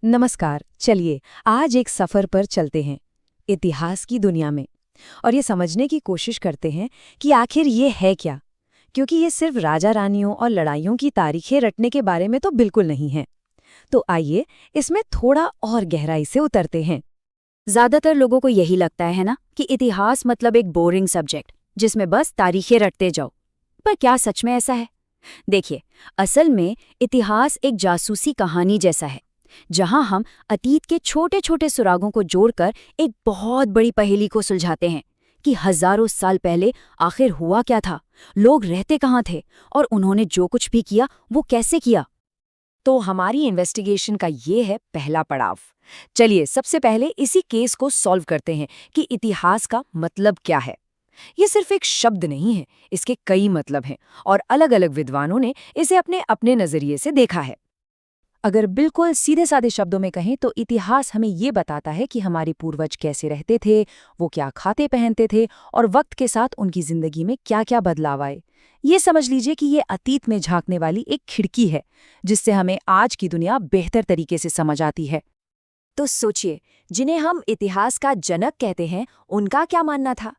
नमस्कार। चलिए आज एक सफर पर चलते हैं इतिहास की दुनिया में और ये समझने की कोशिश करते हैं कि आखिर ये है क्या। क्योंकि ये सिर्फ राजा रानियों और लड़ाइयों की तारीखें रटने के बारे में तो बिल्कुल नहीं है। तो आइए इसमें थोड़ा और गहराई से उतरते हैं। ज्यादातर लोगों को यही लगता है ना कि इतिहास मतलब एक बोरिंग सब्जेक्ट जिसमें बस तारीखें रटते जाओ। पर क्या सच में ऐसा है? देखिए, असल में इतिहास एक जासूसी कहानी जैसा है जहां हम अतीत के छोटे छोटे सुरागों को जोड़कर एक बहुत बड़ी पहेली को सुलझाते हैं कि हजारों साल पहले आखिर हुआ क्या था, लोग रहते कहाँ थे और उन्होंने जो कुछ भी किया वो कैसे किया। तो हमारी इन्वेस्टिगेशन का ये है पहला पड़ाव। चलिए सबसे पहले इसी केस को सॉल्व करते हैं कि इतिहास का मतलब क्या है। ये सिर्फ एक शब्द नहीं है, इसके कई मतलब हैं और अलग-अलग विद्वानों ने इसे अपने अपने नजरिए से देखा है। अगर बिल्कुल सीधे साधे शब्दों में कहें तो इतिहास हमें ये बताता है कि हमारे पूर्वज कैसे रहते थे, वो क्या खाते पहनते थे और वक्त के साथ उनकी जिंदगी में क्या-क्या बदलाव आए। ये समझ लीजिए कि ये अतीत में झांकने वाली एक खिड़की है जिससे हमें आज की दुनिया बेहतर तरीके से समझ आती है। तो सोचिए, जिन्हें हम इतिहास का जनक कहते हैं उनका क्या मानना था।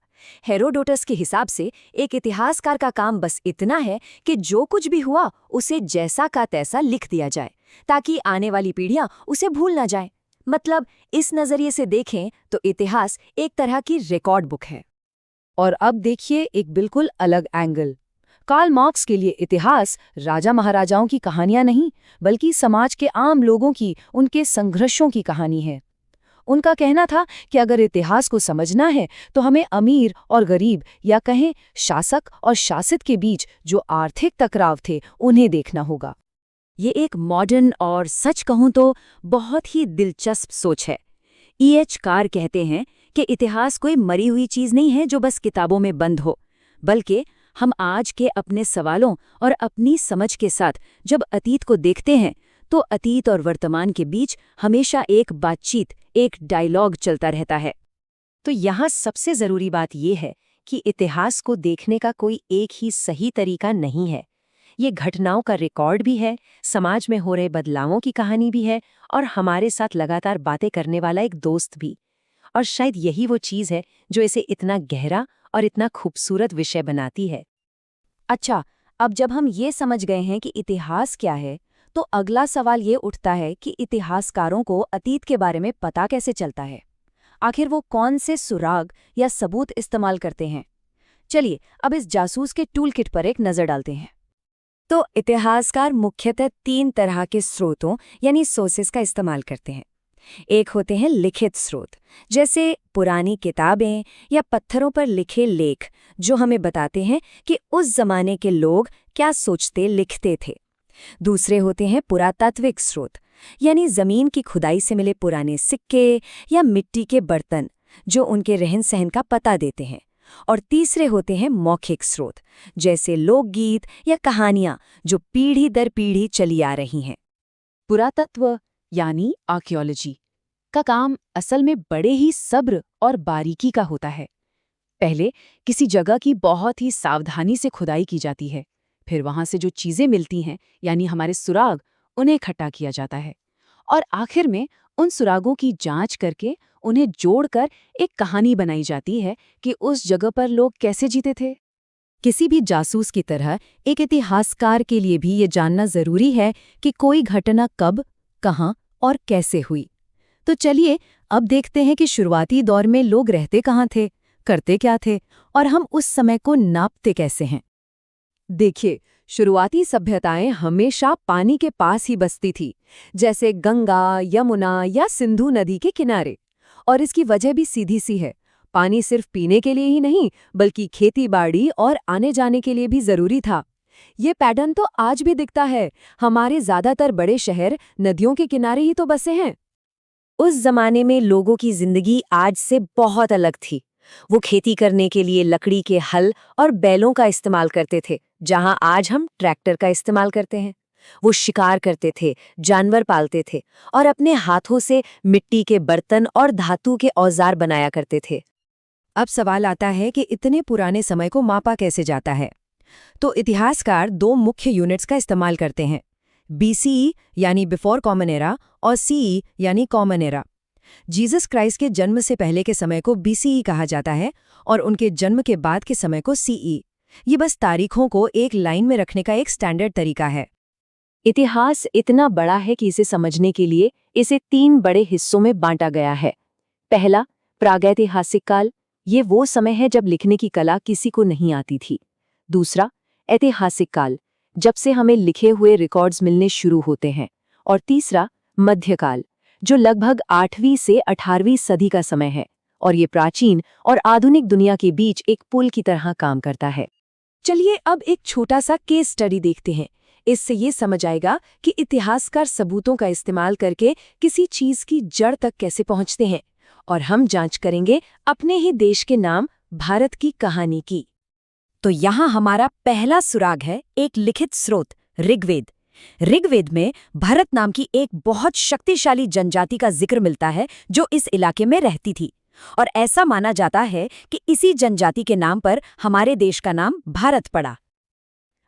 हेरोडोटस के हिसाब से एक इतिहासकार का काम बस इतना है कि जो कुछ भी हुआ उसे जैसा का तैसा लिख दिया जाए ताकि आने वाली पीढ़ियां उसे भूल ना जाएं। मतलब इस नजरिए से देखें तो इतिहास एक तरह की रिकॉर्ड बुक है। और अब देखिए एक बिल्कुल अलग एंगल। कार्ल मार्क्स के लिए इतिहास राजा महाराजाओं की कहानियां नहीं, बल्कि समाज के आम लोगों की, उनके संघर्षों की कहानी है। उनका कहना था कि अगर इतिहास को समझना है तो हमें अमीर और गरीब या कहें शासक और शासित के बीच जो आर्थिक टकराव थे उन्हें देखना होगा। ये एक मॉडर्न और सच कहूं तो बहुत ही दिलचस्प सोच है। E.H. कार कहते हैं कि इतिहास कोई मरी हुई चीज नहीं है जो बस किताबों में बंद हो, बल्कि हम आज के अपने सवालों और अपनी समझ के साथ जब अतीत को देखते हैं तो अतीत और वर्तमान के बीच हमेशा एक बातचीत, एक डायलॉग चलता रहता है। तो यहाँ सबसे जरूरी बात यह है कि इतिहास को देखने का कोई एक ही सही तरीका नहीं है। ये घटनाओं का रिकॉर्ड भी है, समाज में हो रहे बदलावों की कहानी भी है और हमारे साथ लगातार बातें करने वाला एक दोस्त भी। और शायद यही वो चीज़ है जो इसे इतना गहरा और इतना खूबसूरत विषय बनाती है। अच्छा, अब जब हम ये समझ गए हैं कि इतिहास क्या है, तो अगला सवाल ये उठता है कि इतिहासकारों को अतीत के बारे में पता कैसे चलता है। आखिर वो कौन से सुराग या सबूत इस्तेमाल करते हैं। चलिए अब इस जासूस के टूलकिट पर एक नज़र डालते हैं। तो इतिहासकार मुख्यतः 3 तरह के स्रोतों यानी सोर्सेस का इस्तेमाल करते हैं। एक होते हैं लिखित स्रोत, जैसे पुरानी किताबें या पत्थरों पर लिखे लेख जो हमें बताते हैं कि उस जमाने के लोग क्या सोचते लिखते थे। दूसरे होते हैं पुरातात्विक स्रोत, यानी जमीन की खुदाई से मिले पुराने सिक्के या मिट्टी के बर्तन जो उनके रहन सहन का पता देते हैं। और तीसरे होते हैं मौखिक स्रोत, जैसे लोकगीत या कहानियां जो पीढ़ी दर पीढ़ी चली आ रही हैं। पुरातत्व यानी आर्कियोलॉजी का काम असल में बड़े ही सब्र और बारीकी का होता है। पहले किसी जगह की बहुत ही सावधानी से खुदाई की जाती है, फिर वहां से जो चीजें मिलती हैं यानी हमारे सुराग, उन्हें इकट्ठा किया जाता है और आखिर में उन सुरागों की जांच करके उन्हें जोड़कर एक कहानी बनाई जाती है कि उस जगह पर लोग कैसे जीते थे। किसी भी जासूस की तरह एक इतिहासकार के लिए भी ये जानना जरूरी है कि कोई घटना कब, कहाँ और कैसे हुई। तो चलिए अब देखते हैं कि शुरुआती दौर में लोग रहते कहाँ थे, करते क्या थे और हम उस समय को नापते कैसे हैं। देखिए, शुरुआती सभ्यताएं हमेशा पानी के पास ही बसती थी, जैसे गंगा, यमुना या सिंधु नदी के किनारे। और इसकी वजह भी सीधी सी है, पानी सिर्फ पीने के लिए ही नहीं बल्कि खेती बाड़ी और आने जाने के लिए भी जरूरी था। ये पैटर्न तो आज भी दिखता है, हमारे ज्यादातर बड़े शहर नदियों के किनारे ही तो बसे हैं। उस जमाने में लोगों की जिंदगी आज से बहुत अलग थी। वो खेती करने के लिए लकड़ी के हल और बैलों का इस्तेमाल करते थे, जहां आज हम ट्रैक्टर का इस्तेमाल करते हैं। वो शिकार करते थे, जानवर पालते थे और अपने हाथों से मिट्टी के बर्तन और धातु के औजार बनाया करते थे। अब सवाल आता है कि इतने पुराने समय को मापा कैसे जाता है। तो इतिहासकार 2 मुख्य यूनिट्स का इस्तेमाल करते हैं, BCE यानी बिफोर कॉमन एरा और सीई यानी कॉमन एरा। जीसस क्राइस्ट के जन्म से पहले के समय को बीसीई कहा जाता है और उनके जन्म के बाद के समय को सीई। ये बस तारीखों को एक लाइन में रखने का एक स्टैंडर्ड तरीका है। इतिहास इतना बड़ा है कि इसे समझने के लिए इसे 3 बड़े हिस्सों में बांटा गया है। पहला, प्रागैतिहासिक काल। ये वो समय है जब लिखने की कला किसी को नहीं आती थी। दूसरा, ऐतिहासिक काल, जब से हमें लिखे हुए रिकॉर्ड्स मिलने शुरू होते हैं। और तीसरा, मध्यकाल, जो लगभग 8वीं से 18वीं सदी का समय है और ये प्राचीन और आधुनिक दुनिया के बीच एक पुल की तरह काम करता है। चलिए अब एक छोटा सा केस स्टडी देखते हैं। इससे ये समझ आएगा कि इतिहासकार सबूतों का इस्तेमाल करके किसी चीज की जड़ तक कैसे पहुंचते हैं। और हम जांच करेंगे अपने ही देश के नाम भारत की कहानी की। तो यहाँ हमारा पहला सुराग है एक लिखित स्रोत, ऋग्वेद। ऋग्वेद में भरत नाम की एक बहुत शक्तिशाली जनजाति का जिक्र मिलता है जो इस इलाके में रहती थी, और ऐसा माना जाता है कि इसी जनजाति के नाम पर हमारे देश का नाम भारत पड़ा।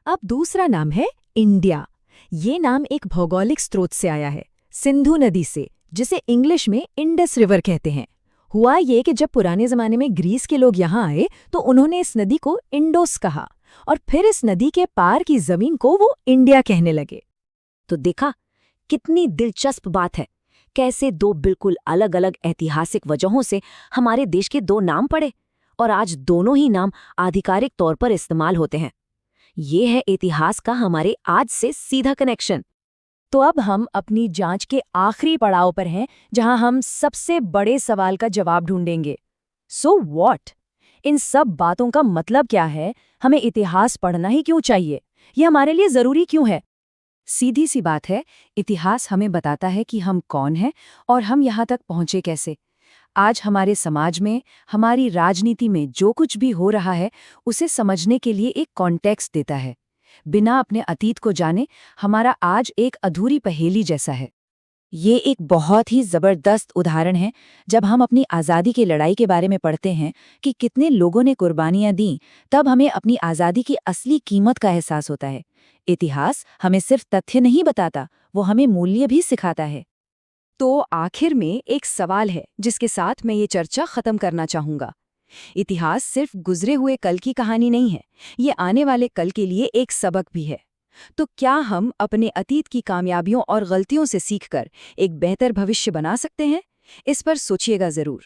अब दूसरा नाम है इंडिया। ये नाम एक भौगोलिक स्रोत से आया है, सिंधु नदी से, जिसे इंग्लिश में इंडस रिवर कहते हैं। हुआ ये कि जब पुराने जमाने में ग्रीस के लोग यहाँ आए तो उन्होंने इस नदी को इंडोस कहा और फिर इस नदी के पार की जमीन को वो इंडिया कहने लगे। तो देखा कितनी दिलचस्प बात है, कैसे 2 बिल्कुल अलग अलग ऐतिहासिक वजहों से हमारे देश के 2 नाम पड़े और आज दोनों ही नाम आधिकारिक तौर पर इस्तेमाल होते हैं। ये है इतिहास का हमारे आज से सीधा कनेक्शन। तो अब हम अपनी जांच के आखिरी पड़ाव पर हैं, जहां हम सबसे बड़े सवाल का जवाब ढूंढेंगे। So what? इन सब बातों का मतलब क्या है? हमें इतिहास पढ़ना ही क्यों चाहिए? ये हमारे लिए जरूरी क्यों है? सीधी सी बात है, इतिहास हमें बताता है कि हम कौन हैं और हम यहाँ तक पहुँचे कैसे। आज हमारे समाज में, हमारी राजनीति में जो कुछ भी हो रहा है, उसे समझने के लिए एक कॉन्टेक्स्ट देता है। बिना अपने अतीत को जाने हमारा आज एक अधूरी पहेली जैसा है। ये एक बहुत ही जबरदस्त उदाहरण है जब हम अपनी आज़ादी की लड़ाई के बारे में पढ़ते हैं कि कितने लोगों ने कुर्बानियां दी, तब हमें अपनी आज़ादी की असली कीमत का एहसास होता है। इतिहास हमें सिर्फ तथ्य नहीं बताता, वो हमें मूल्य भी सिखाता है। तो आखिर में एक सवाल है जिसके साथ मैं ये चर्चा खत्म करना चाहूंगा। इतिहास सिर्फ गुजरे हुए कल की कहानी नहीं है, ये आने वाले कल के लिए एक सबक भी है। तो क्या हम अपने अतीत की कामयाबियों और गलतियों से सीखकर एक बेहतर भविष्य बना सकते हैं? इस पर सोचिएगा जरूर।